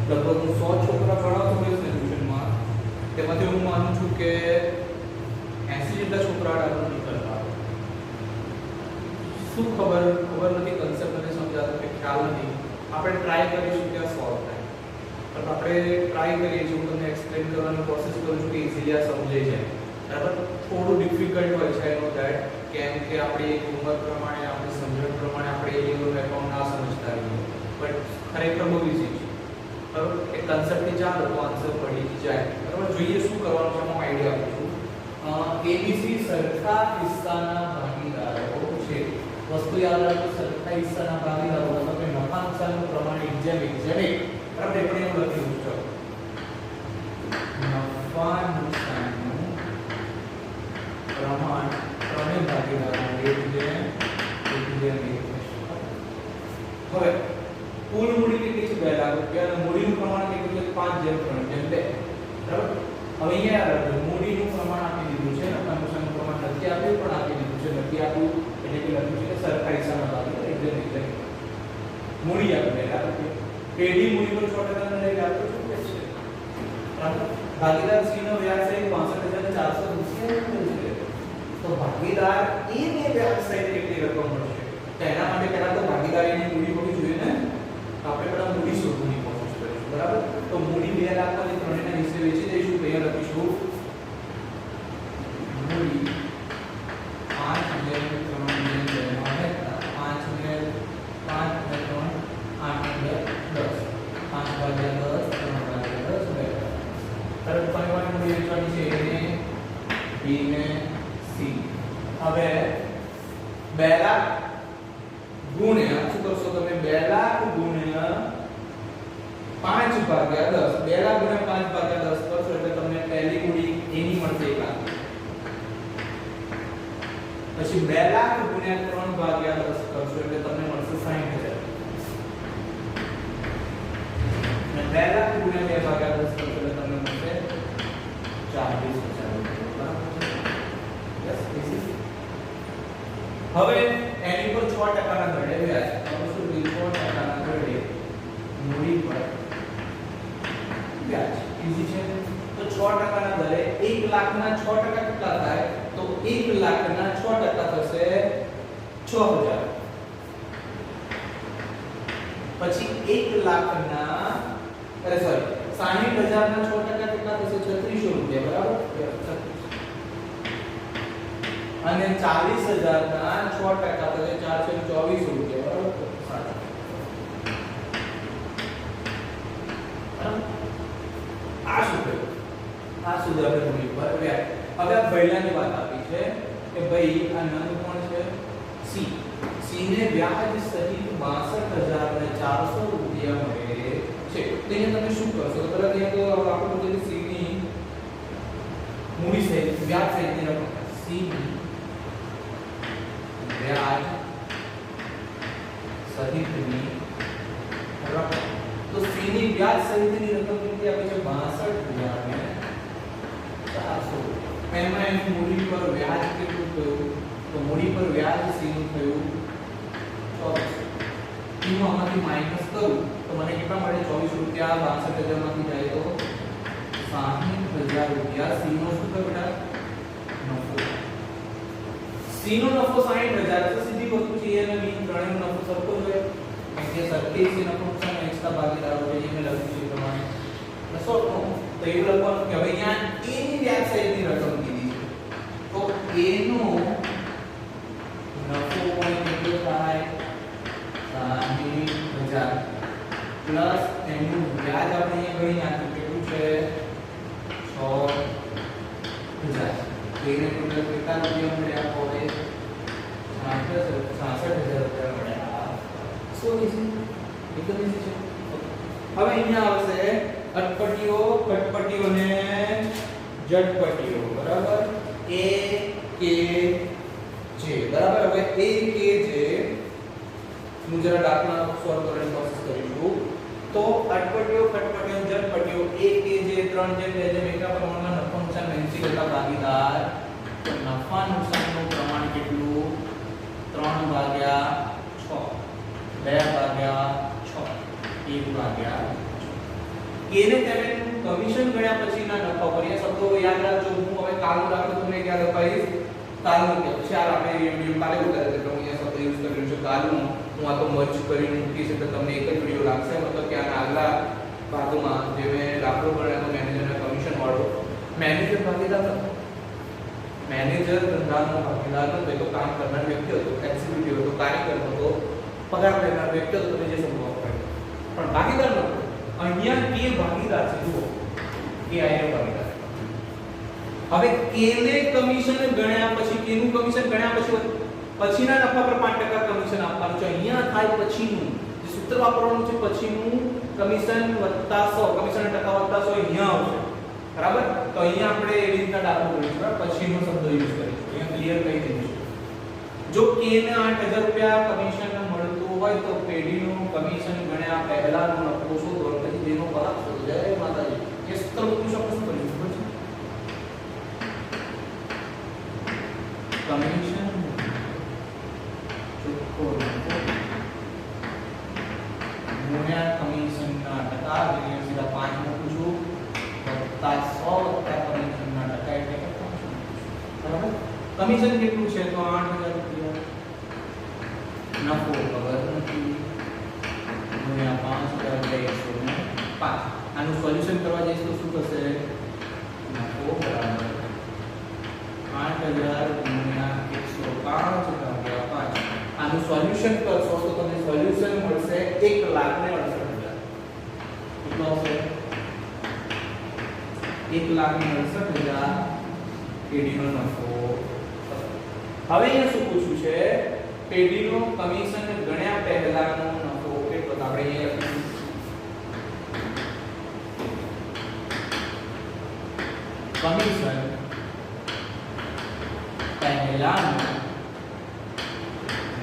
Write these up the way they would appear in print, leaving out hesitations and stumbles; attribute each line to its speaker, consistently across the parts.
Speaker 1: લગભગ હું 100 છોકરા ભણાવતો હોઈશ ને ટ્યુશનમાં, તેમાંથી હું માનું છું કે 80 જેટલા છોકરા આગળ નીકળતા. શું ખબર નથી, કન્સેપ્ટ નથી સમજાતો કે ખ્યાલ નથી. આપણે ટ્રાય કરીશું કે સોલ્વ થાય, પણ આપણે ટ્રાય કરીએ છીએ. હું તમને એક્સપ્લેન કરવાની કોશિશ કરું છું કે ઇઝીલી આ સમજાઈ જાય. બરાબર, થોડું ડિફિકલ્ટ હોય છે એનો દેટ, કેમ કે આપણી ઉંમર પ્રમાણે, આપણી સમજણ પ્રમાણે આપણે એ લેવલ એકાઉન્ટ ના સમજતા રહીએ, બટ ખરેખર બહુ ઇઝી છે. બરાબર, એ કન્સેપ્ટથી ચાલો તો આન્સર પડી જાય. બરાબર, જોઈએ શું કરવાનું છે, હું આઈડિયા આપું છું. એબીસી સરખા હિસ્સાના ભાગીદારો છે. વસ્તુ યાદ રાખો, સરખા હિસ્સાના ભાગીદારો મતલબ કે નફા નુકસાનનું પ્રમાણ એક જેમ એક. બરાબર, એ પણ એવું લખ્યું છે. નફા નુકસાનનું પ્રમાણ ત્રણેય ભાગીદારો એક જેમ એક. હવે કુલ મૂડી કેટલી છે? 2 લાખ રૂપિયા અને મૂડીનું પ્રમાણ કેટલું છે? 5:3:2. બરાબર, હવે અહીંયા યાદ રાખજો, મૂડીનું પ્રમાણ આપી દીધું છે, નફા નુકસાનનું પ્રમાણ નથી આપ્યું, પણ આપી દીધું છે. નથી આપ્યું એટલે કે લખ્યું છે કે સરખા હિસ્સાના ભાગીદાર એક જેમ એક. મૂડી આપી 2 લાખ રૂપિયા. પેઢી મૂડી પર 6% દરે વ્યાજ તો શું છે? બરાબર, ભાગીદાર સી નો વ્યાજ છે 65,480 છે. તો ભાગીદાર એ ને વ્યાજ સહિત કેટલી રકમ મળશે? તો એના માટે પહેલા તો ભાગીદારીની મૂડી હોવી જોઈએ ને. આપણે પહેલા મૂડી શોધવાની કોશિશ કરીશું. બરાબર, તો મૂડી 2 લાખ માંથી ત્રણેયના હિસ્સે વેચી દઈશું. તો અહીંયા લખીશું મૂડી 5:3:2 માં વહેતા 5:5:3 8:10 5/10 3/10 તરત પરિમાણ મૂડી વેચવાની છે A ને B ને C. હવે 2 લાખ ગુણ્યા શું કરશો તમે? 2 લાખ ગુણ્યા 5/10. 2 લાખ ગુણ્યા 5/10 કરશો એટલે તમને પહેલી મૂડી એની મળશે 1 લાખ. પછી 2 લાખ ગુણ્યા 3/10 કરશો એટલે તમને મળશે 60,000. અને 2 લાખ ગુણ્યા 2/10 કરશો એટલે તમને મળશે 40,000. હવે એની પર 6% ના દરે વ્યાજ. હવે શું લીધું? 6% ના દરે મૂડી પર વ્યાજ. ઈઝી છે. તો 6% ના દરે 1 લાખના 6% કેટલા થાય? તો 1 લાખના 6% થશે 6000. પછી 1 લાખના 60,000 ના 6% કેટલા થશે? 3600 રૂપિયા. બરાબર, અને 40,000 ના 6% થશે 424 રૂપિયા. બરાબર, આ શું થયું? આ સુધી આપણે મૂડી પર વ્યાજ. હવે આ પહેલાની વાત આપી છે કે ભાઈ આ નંદ કોણ છે? સી. સી ને વ્યાજ સહિત 62,400 રૂપિયા મળે છે. તો અહીંયા તમે શું કરશો? તો પહેલા અહીંયા તો આપણે બોલીએ સી ની મૂડી સહિત વ્યાજ સહિતની રકમ. સી ની વ્યાજ સહિતની રકમ. તો સી ની વ્યાજ સહિતની રકમ કેટલી આપી છે? 62,400. એમાં એનું મૂડી પર વ્યાજ કેટલું થયું? તો મૂડી પર વ્યાજ સી નું થયું 24. ઈ નું આમાંથી માઈનસ કરું તો મને કેટલા મળે? 24 રૂપિયા. 62,000 માંથી જાય તો 60,000 રૂપિયા. સી નો શું થયો બેટા? નફો. સી નો નફો 60,000. તો સીધી વસ્તુ છે અને બી ત્રણેયનો નફો સરખો જ હોય. કારણ કે સરખી સી નફો નુકસાન એક્સ્ટ્રા ભાગીદારો છે જે મેં લખ્યું છે એ પ્રમાણે. તો એવું લખવાનું કે હવે અહીંયા a ની વ્યાજ સહિતની રકમ કીધી છે. તો a નો નફો પણ કેટલો થાય? 60,000 પ્લસ એનું વ્યાજ આપણે અહીંયા ગણી નાખ્યું કેટલું છે? 6,000. એને ટોટલ કેટલા રૂપિયા મળ્યા? હવે 66,000 રૂપિયા મળ્યા. સો ઇઝી, એકદમ ઇઝી છે. હવે અહીંયા આવશે અટપટીઓ, કટપટીઓ ને જટપટીઓ. બરાબર, A K J. બરાબર, હવે A K J નું જરા દાખલા સોલ્વ કરવાની કોશિશ કરીશું. તો અટપટીઓ, કટપટીઓ, જટપટીઓ A K J 3 જેમ 2 જેમ એકના પ્રમાણમાં નફા નુકસાન વહેંચી કરતા ભાગીદાર. તો નફા નુકસાનનું પ્રમાણ કેટલું? 3/6, 2/6, 1/6. કે ને તમે કમિશન ગણ્યા પછીના નફા પર એ શબ્દો યાદ રાખજો. હું હવે કાલનો દાખલો તમને યાદ અપાઈશ. કાલનો કે પછી આપણે વિડિયો કાલે ઉતારે છે તો હું અહીંયા શબ્દ યુઝ કર્યો છે કાલનો. હું આ તો મર્જ કરીને મૂકીશ એટલે તમને એક જ વિડિયો લાગશે. મતલબ કે આના આગલા ભાગમાં જે મેં દાખલો ગણ્યો હતો મેનેજરના કમિશન વાળો, મેનેજર ભાગીદાર હતો. મેનેજર ધંધાનો ભાગીદાર હતો. એ તો કામ કરનાર વ્યક્તિ હતો, એક્ઝિક્યુટિવ હતો, કાર્યકર હતો, પગાર લેનાર વ્યક્તિ હતો. તમે જે શબ્દો વાપર્યો પણ ભાગીદાર નહોતો. અહીંયા કે ભાગીદાર છે. જુઓ કે આયા ભાગીદાર. હવે કે ને કમિશન ગણ્યા પછી કે નું કમિશન ગણ્યા પછી પછીના નફા પર 5% કમિશન આપવાનું છે. અહીંયા થાય પછીનું જે સૂત્ર વાપરવાનું છે પછીનું કમિશન વત્તા 100 કમિશન ટકા વત્તા 100 અહીંયા આવશે. બરાબર? તો અહીંયા આપણે એવી રીતના દાખલો કરીશું. પછીનો શબ્દ યુઝ કરીશું. અહીંયા ક્લિયર કહી દીધું છે. જો કે ને 8000 રૂપિયા કમિશન મળતું હોય તો પેઢીનું કમિશન ગણ્યા પહેલાનો નફો શોધો. પછી જેનો ભાગ શોધો. જય માતાજી. એ સૂત્ર મૂકી શકો શું કરીશું? કમિશન ચોખ્ખો નફો ગુણ્યા કમિશનના ટકા, જે સીધા 5 મૂકું છું, વત્તા 100 વત્તા કમિશનના ટકા એટલે કે 500. બરાબર? કમિશન કેટલું છે તો 8000 રૂપિયા. નફો ખબર નથી ગુણ્યા 5000 એટલે 105. આનું સોલ્યુશન કરવા જઈશ તો શું થશે? નફો બરાબર 8000 ગુણ્યા 105 ભાગ્યા 5. આનું સોલ્યુશન કરશો તો તમને સોલ્યુશન મળશે 1,68,000. કેટલો આવશે? 1,68,000 પેઢીનો નફો. હવે અહીંયા શું પૂછ્યું છે? પેઢીનો કમિશન ગણ્યા પહેલાનો નફો કેટલો? તો આપણે અહીંયા લખીશું કમિશન પહેલાનો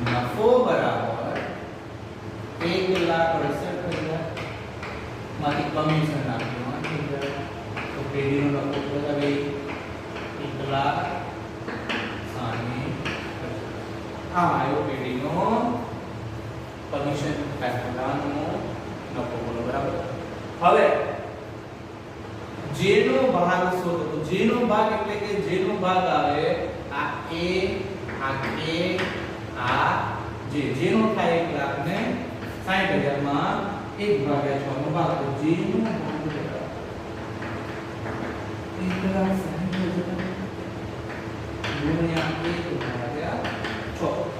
Speaker 1: નફો બરાબર 1,68,000 માંથી કમિશન નાખ્યું 8,000. તો પેઢીનો નફો કેટલો આવે? 1,60,000. આ આવ્યો પેઢીનો કમિશન પહેલાનો નફો. બરાબર? હવે જેનો ભાગ શોધો. તો જેનો ભાગ એટલે કે જેનો ભાગ આવે આ એ, આ કે, આ જે. જેનો થાય 1,60,000 માં 1/6 નો ભાગ. તો જેનો ભાગ 1,60,000 ગુણ્યા 1/6.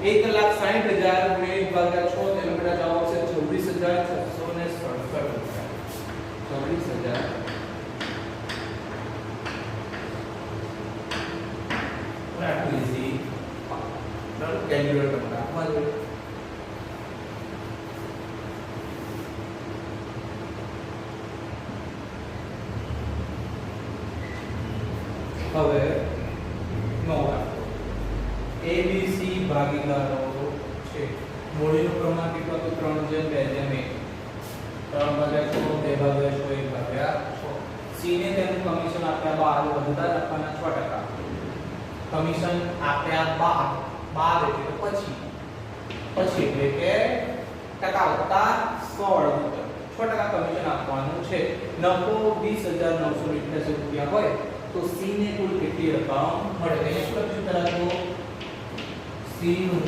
Speaker 1: 1,60,000 ગુણ્યા 1/6 તેનો બેટા જવાબ આવશે 24,667 રૂપિયા. 24,000 કેલ્ક્યુલેટર પર આપવા જોઈએ. હવે નો રાખો. ABC ભાગીદારો છે. મૂડીનું પ્રમાણ કેટલું હતું? 3:2:1. 3/6 2/6 1/6. C ને તેનું કમિશન આપ્યા 12 બધા લખવાના 6%. કમિશન આપ્યા 12 એટલે પછી એટલે કે ટકા વત્તા 16 6% કમિશન આપવાનું છે. નફો 20,988 રૂપિયા હોય તો C ને કુલ કેટલી રકમ મળે? અહીંયા શું લખ્યું પહેલા તો C નું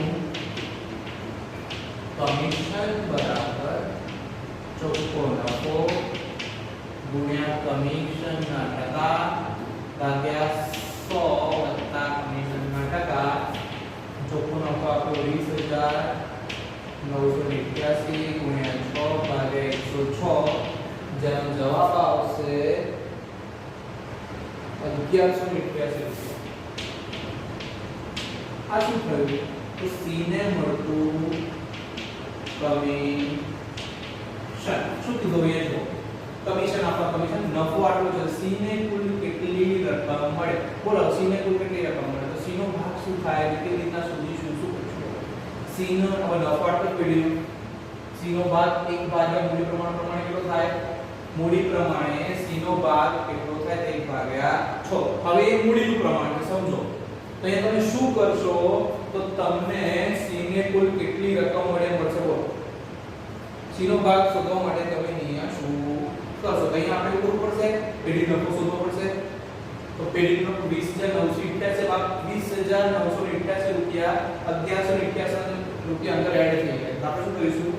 Speaker 1: કમિશન બરાબર ચોખ્ખો નફો ગુણ્યા કમિશનના ટકા ભાગ્યા 100 વત્તા કમિશનના ટકા. ચોખ્ખો નફો આપ્યો 20,988 ગુણ્યા 6 ભાગ્યા 106. જેનો જવાબ આવશે 1,188 રૂપિયા. આ શું થયું? તો C ને મળતું કમિશન શું કીધું? એ જો કમિશન આપવા કમિશન નફો આટલો છે. C ને કુલ કેટલી રકમ મળે? બોલો C ને કુલ કેટલી રકમ મળે? તો C નો ભાગ શું થાય? કેવી રીતના શોધીશું? શું કરીશું? C નો હવે નફો આટલો પેઢીનો C નો ભાગ 1 ભાગ્યા મૂડી પ્રમાણ પ્રમાણે કેટલો થાય? મૂડી પ્રમાણે C નો ભાગ કેટલો થાય? 1/6. હવે એ મૂડીનું પ્રમાણ છે સમજો. તો અહીંયા તમે શું કરશો? તો તમને C ને કુલ કેટલી રકમ મળે મળશે? બોલો C નો ભાગ શોધવા માટે તમે અહીંયા શું કરશો તો અહીંયા આપણે કરવું પડશે પેઢી નફો શોધવો પડશે તો પેઢીનો 20988 ભાગ 20988 રૂપિયા 1188 રૂપિયા અંદર એડ થઈ ગયા તો આપણે શું કરીશું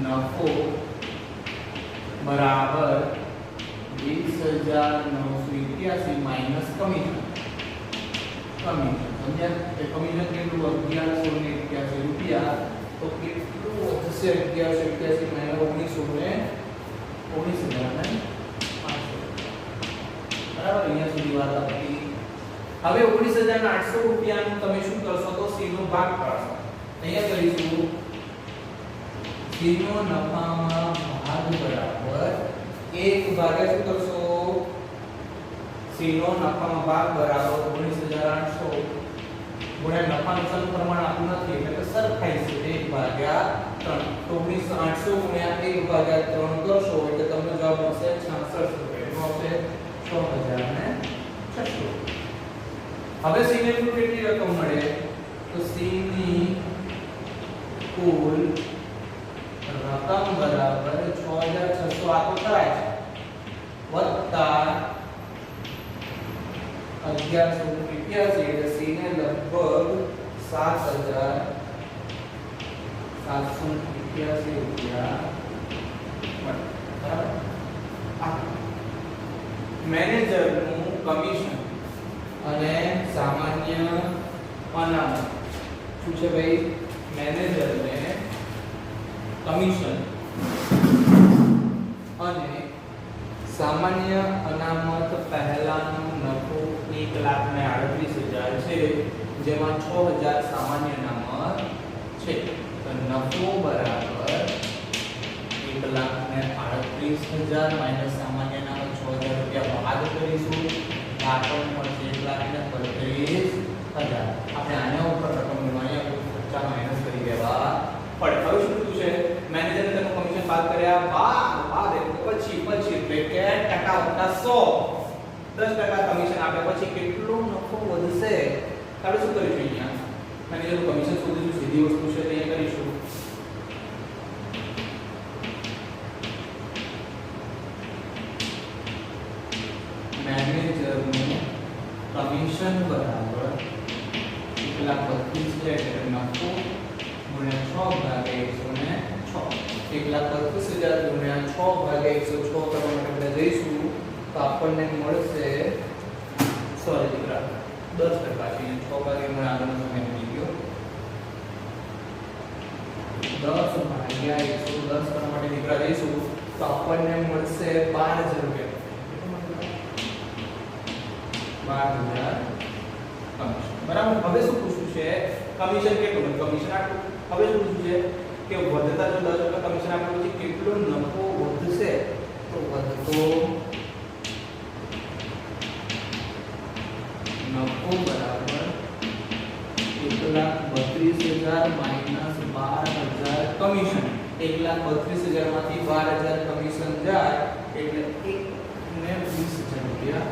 Speaker 1: નફો બરાબર 20988 માઈનસ કમિશન સમજ્યા કે કમિશન કેટલું 1181 રૂપિયા તો કેટલું થશે 1181 માઈનસ 19000 બરાબર અહીંયા સુધી વાત આપી હવે 19800 રૂપિયાનું તમે શું કરશો તો c નો ભાગ પાડશો અહીંયા કરીશું c નો નફામાં ભાગ બરાબર 1 ભાગ્યા શું કરશો c નો નફામાં ભાગ બરાબર 19800 ગુણ્યા નફા નુકસાન પ્રમાણ આપ્યું નથી એટલે કે સરખાઈ છે 1 ભાગ્યા 3 તો 19800 ગુણ્યા 1 ભાગ્યા 3 કરશો એટલે તમને જવાબ મળશે 66 રૂપિયા આવશે 6600 હવે c ને કુલ કેટલી રકમ મળે તો c ની કુલ રકમ બરાબર 6600 આ તો કરાય છે વત્તા 1181 એટલે c ને લગભગ 7788 રૂપિયા બરાબર મેનેજરનું કમિશન અને સામાન્ય અનામત શું છે ભાઈ મેનેજરને કમિશન અને સામાન્ય અનામત પહેલાનો નફો 1,38,000 છે જેમાં 6000 સામાન્ય અનામત છે તો નફો બરાબર 1,38,000 માઈનસ સામાન્ય અનામત 6000 રૂપિયા બાદ કરીશું આપણને મળશે 1,32,000 આપણે આના ઉપર રકમ મેળવવાની ખર્ચા માઈનસ કરી દેવા પડે હવે શું થયું છે મેનેજરે તેનું કમિશન બાદ કર્યા બાદ એટલે પછી એટલે કે ટકા વત્તા 100 10% કમિશન આપ્યા પછી કેટલો નફો વધશે આપણે શું કરીશું અહીંયા મેનેજરનું કમિશન શોધીશું સીધી વસ્તુ છે તે કરીશું મેનેજરનું કમિશન બરાબર 1,32,000 એટલે નફો ગુણ્યા 6 ભાગ્યા 1,32,000 ગુણ્યા 6 ભાગ્યા 106 કરવા માટે આપણે જઈશું તો આપણને મળશે સોરી દીકરા 10% છે 6 ભાગ્યા આગળનો સમય મળી ગયો 10 ભાગ્યા 110 કરવા માટે દીકરા જઈશું તો આપણને મળશે 12000 રૂપિયા 12000 કમિશન બરાબર હવે શું પૂછ્યું છે કમિશન કેટલું કમિશન આટલું હવે શું પૂછ્યું છે કે વધતા જો 10% કમિશન આપ્યા પછી કેટલો નફો વધશે તો વધતો નફો બરાબર 1,32,000 માઈનસ 12,000 કમિશન 1,32,000 માંથી 12,000 કમિશન જાય એટલે 1,20,000 રૂપિયા